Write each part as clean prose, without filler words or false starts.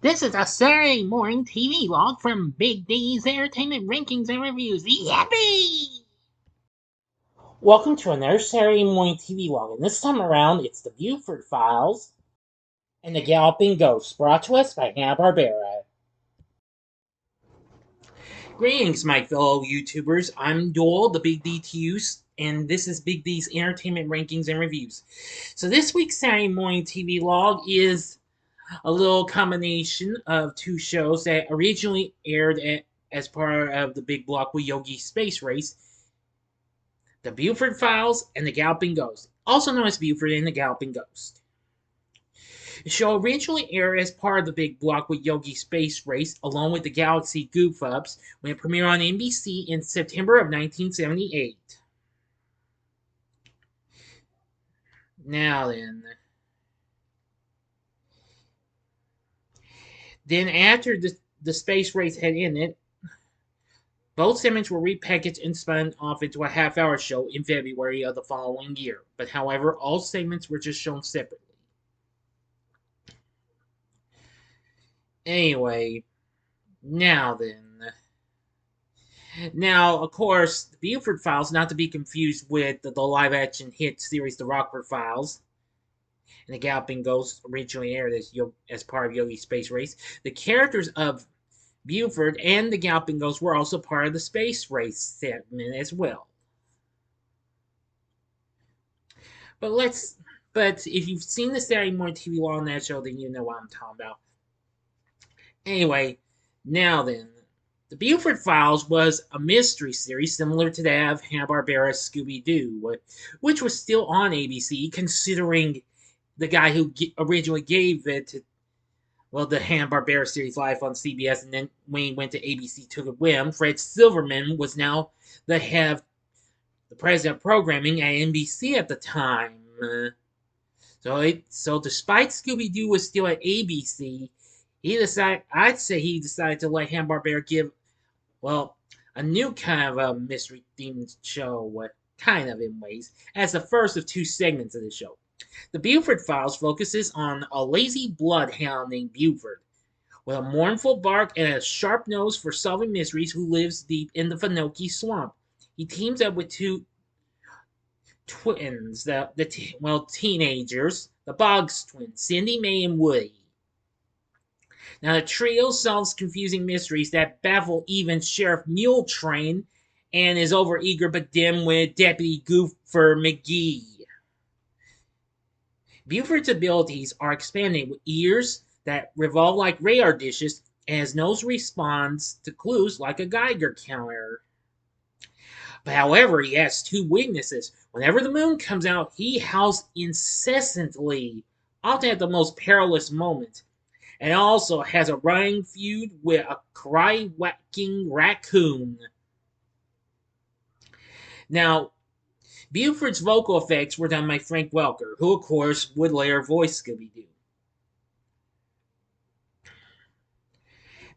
This is a Saturday Morning TVLog from Big D's Entertainment Rankings and Reviews. Yippee! Welcome to another Saturday Morning TVLog, and this time around it's the Buford Files and the Galloping Ghost, brought to us by Hanna-Barbera. Greetings, my fellow YouTubers. I'm Doyle, the Big D to you, and this is Big D's Entertainment Rankings and Reviews. So this week's Saturday Morning TVLog is a little combination of two shows that originally aired as part of the big block with Yogi Space Race, the Buford Files and the Galloping Ghost, also known as Buford and the Galloping Ghost. The show originally aired as part of the big block with Yogi Space Race, along with the Galaxy Goof Ups, when it premiered on NBC in September of 1978. Now then after the space race had ended, both segments were repackaged and spun off into a half-hour show in February of the following year. But however, all segments were just shown separately. Anyway, now then. Now, of course, the Buford Files, not to be confused with the live-action hit series The Rockford Files, and the Galloping Ghost originally aired as part of Yogi Space Race. The characters of Buford and the Galloping Ghost were also part of the Space Race segment as well. But if you've seen the Saturday Morning TV on that show, then you know what I'm talking about. Anyway, now then, the Buford Files was a mystery series similar to that of Hanna-Barbera's Scooby-Doo, which was still on ABC, considering the guy who originally gave it to, well, the Hanna-Barbera series live on CBS, and then when he went to ABC took it with him. Fred Silverman was now the head of the president of programming at NBC at the time. So despite Scooby-Doo was still at ABC, I'd say he decided to let Hanna-Barbera give, well, a new kind of a mystery-themed show, kind of in ways, as the first of two segments of the show. The Buford Files focuses on a lazy bloodhound named Buford, with a mournful bark and a sharp nose for solving mysteries, who lives deep in the Finoki swamp. He teams up with two twins, teenagers, the Boggs twins, Cindy, May, and Woody. Now the trio solves confusing mysteries that baffle even Sheriff Mule Train and his overeager but dim-witted Deputy Goofer McGee. Buford's abilities are expanded with ears that revolve like radar dishes, and his nose responds to clues like a Geiger counter. But however, he has two weaknesses. Whenever the moon comes out, he howls incessantly, often at the most perilous moment, and also has a running feud with a cry-whacking raccoon. Now, Buford's vocal effects were done by Frank Welker, who of course would later voice Scooby-Doo.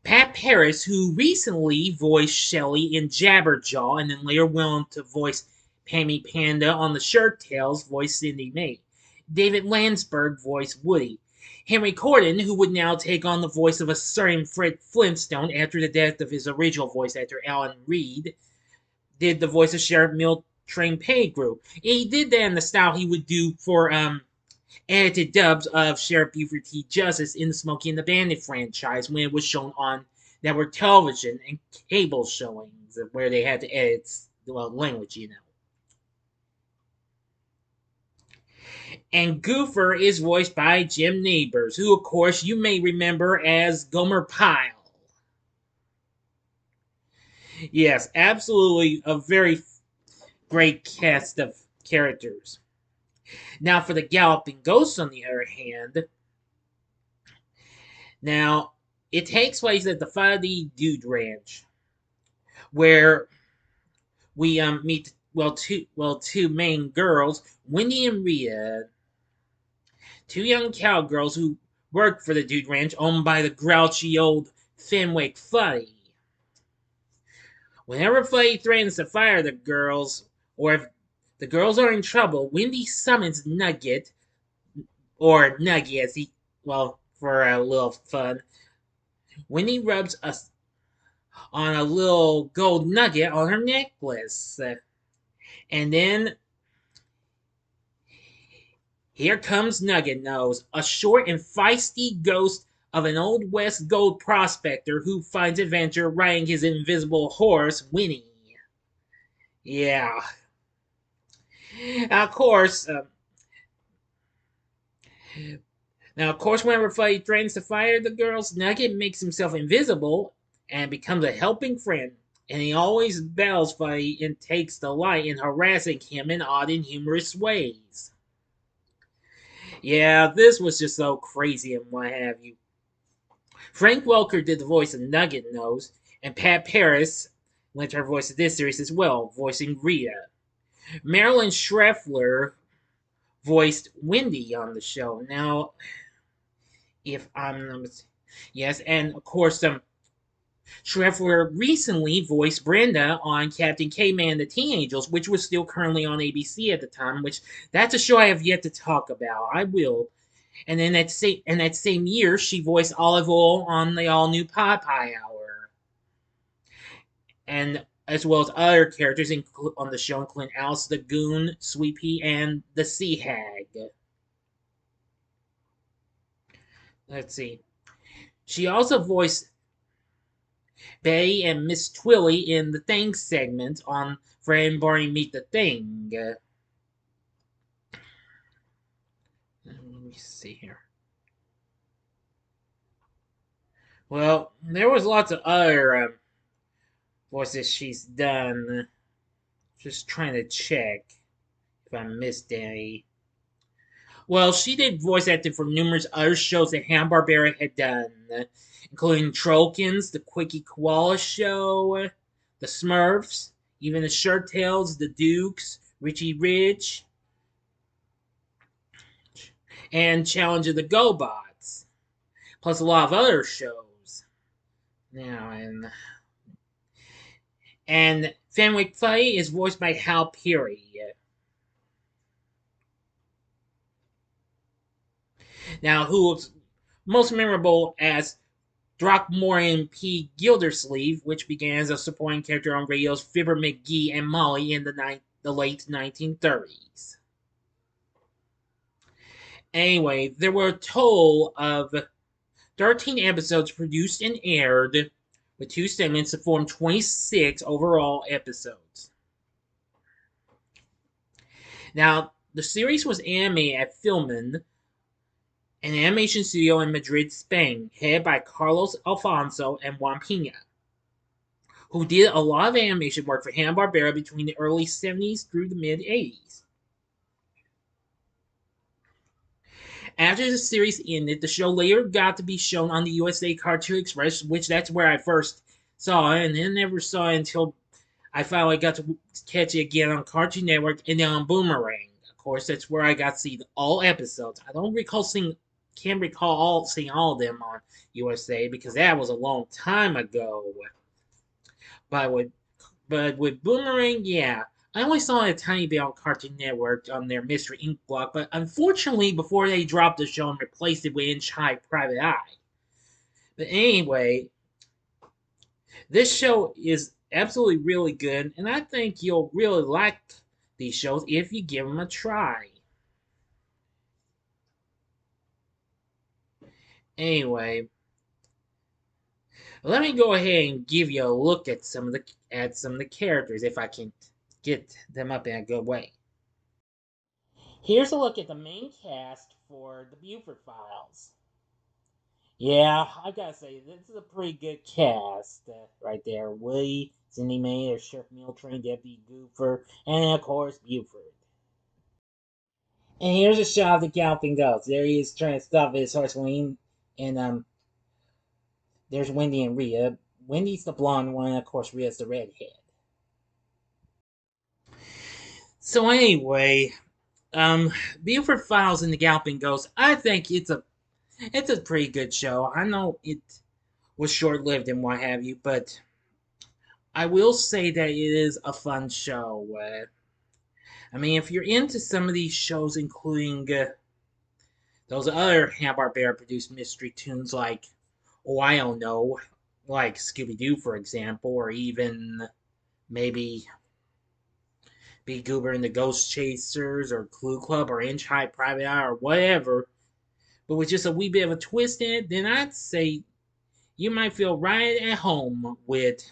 Pat Paris, who recently voiced Shelley in Jabberjaw and then later went on to voice Pammy Panda on The Shirt Tales, voiced Cindy May. David Landsberg voiced Woody. Henry Corden, who would now take on the voice of a certain Fred Flintstone after the death of his original voice actor Alan Reed, did the voice of Sheriff Mule Train Pettigrew. And he did that in the style he would do for edited dubs of Sheriff Buford T. Justice in the Smokey and the Bandit franchise when it was shown on network television and cable showings where they had to edit language, you know. And Goofer is voiced by Jim Neighbors, who of course you may remember as Gomer Pyle. Yes, absolutely a very great cast of characters. Now for the Galloping Ghost, on the other hand, now it takes place at the Fuddy Dude Ranch, where we meet two main girls, Wendy and Rita, two young cowgirls who work for the Dude Ranch, owned by the grouchy old Fenwick Fuddy. Whenever Fuddy threatens to fire the girls, or if the girls are in trouble, Wendy summons Nugget, or Nuggy as he, for a little fun, Wendy rubs on a little gold nugget on her necklace. And then here comes Nugget Nose, a short and feisty ghost of an Old West gold prospector who finds adventure riding his invisible horse, Winnie. Yeah. Of course, Now, of course, whenever Fuddy threatens to fire the girls, Nugget makes himself invisible and becomes a helping friend. And he always battles Fuddy and takes delight in harassing him in odd and humorous ways. Yeah, this was just so crazy and what have you. Frank Welker did the voice of Nugget Nose, and Pat Paris lent her voice to this series as well, voicing Rita. Marilyn Schreffler voiced Wendy on the show. Now, if I'm not mistaken, yes, and of course, Schreffler recently voiced Brenda on Captain K-Man and the Teen Angels, which was still currently on ABC at the time, which that's a show I have yet to talk about. I will. And then that same year, she voiced Olive Oil on the all new Popeye Hour, and as well as other characters on the show, including Alice the Goon, Sweet Pea, and the Sea Hag. Let's see. She also voiced Betty and Miss Twilly in the Thing segment on Fred and Barney Meet the Thing. Let me see here. Well, there was lots of other voices she's done. Just trying to check if I missed any. Well, she did voice acting for numerous other shows that Hanna-Barbera had done, including Trollkins, The Quickie Koala Show, The Smurfs, even The Shirt Tails, The Dukes, Richie Rich, and Challenge of the GoBots, plus a lot of other shows. Now, and Fenwick Fuddy is voiced by Hal Peary. Now, who's most memorable as Throckmorton P. Gildersleeve, which began as a supporting character on radio's Fibber McGee and Molly in the late 1930s. Anyway, there were a total of 13 episodes produced and aired, with 2 segments to form 26 overall episodes. Now, the series was animated at Filmin, an animation studio in Madrid, Spain, headed by Carlos Alfonso and Juan Pina, who did a lot of animation work for Hanna-Barbera between the early 70s through the mid-80s. After the series ended, the show later got to be shown on the USA Cartoon Express, which that's where I first saw it, and then never saw it until I finally got to catch it again on Cartoon Network and then on Boomerang. Of course, that's where I got to see all episodes. I can't recall seeing all of them on USA because that was a long time ago. But with Boomerang, yeah, I only saw it a tiny bit on Cartoon Network on their Mystery Inc. block, but unfortunately, before they dropped the show and replaced it with Inch High Private Eye. But anyway, this show is absolutely really good, and I think you'll really like these shows if you give them a try. Anyway, let me go ahead and give you a look at some of the characters if I can get them up in a good way. Here's a look at the main cast for the Buford Files. Yeah, I gotta say, this is a pretty good cast right there. Woody, Cindy May, Sheriff Miltrain, Deputy Goofer, and of course, Buford. And here's a shot of the Galloping Ghost. There he is trying to stop his horse Wayne, and there's Wendy and Rhea. Wendy's the blonde one, and of course, Rhea's the redhead. So anyway, Buford Files and the Galloping Ghost. I think it's a pretty good show. I know it was short lived and what have you, but I will say that it is a fun show. I mean, if you're into some of these shows, including those other Hanna-Barbera produced mystery tunes like oh, I don't know, like Scooby-Doo, for example, or even maybe Be Goober and the Ghost Chasers, or Clue Club, or Inch High Private Eye, or whatever, but with just a wee bit of a twist in it, then I'd say you might feel right at home with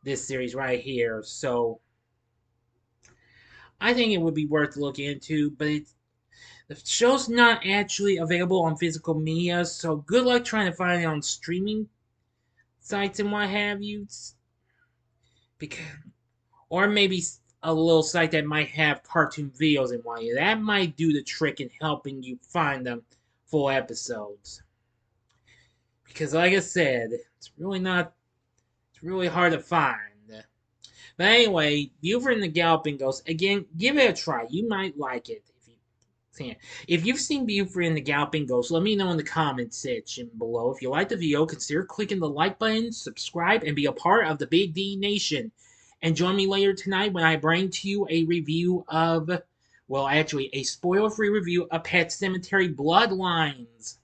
this series right here. So I think it would be worth looking into, but the show's not actually available on physical media, so good luck trying to find it on streaming sites and what have you. Because, or maybe a little site that might have cartoon videos and what have you. That might do the trick in helping you find them full episodes. Because, like I said, it's really hard to find. But anyway, Buford and the Galloping Ghost, again, give it a try. You might like it if you can. If you've seen Buford and the Galloping Ghost, let me know in the comments section below. If you like the video, consider clicking the like button, subscribe, and be a part of the Big D Nation. And join me later tonight when I bring to you a review of, well, actually, a spoiler-free review of Pet Sematary Bloodlines.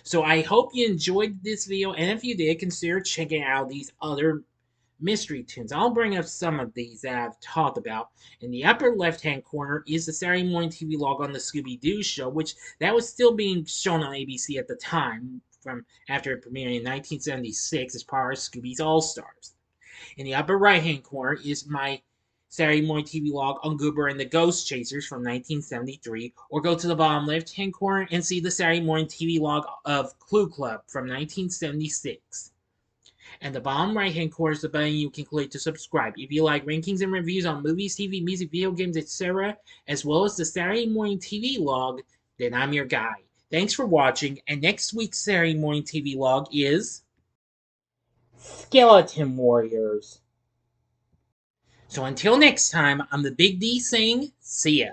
So I hope you enjoyed this video, and if you did, consider checking out these other mystery tunes. I'll bring up some of these that I've talked about. In the upper left-hand corner is the Saturday Morning TVLog on the Scooby-Doo show, which that was still being shown on ABC at the time, from after it premiered in 1976 as part of Scooby's All-Stars. In the upper right-hand corner is my Saturday Morning TVLog on Goober and the Ghost Chasers from 1973, or go to the bottom left-hand corner and see the Saturday Morning TVLog of Clue Club from 1976. And the bottom right hand corner is the button you can click to subscribe. If you like rankings and reviews on movies, TV, music, video games, etc., as well as the Saturday Morning TVLog, then I'm your guy. Thanks for watching, and next week's Saturday Morning TVLog is Skeleton Warriors. So until next time, I'm the Big D saying, see ya.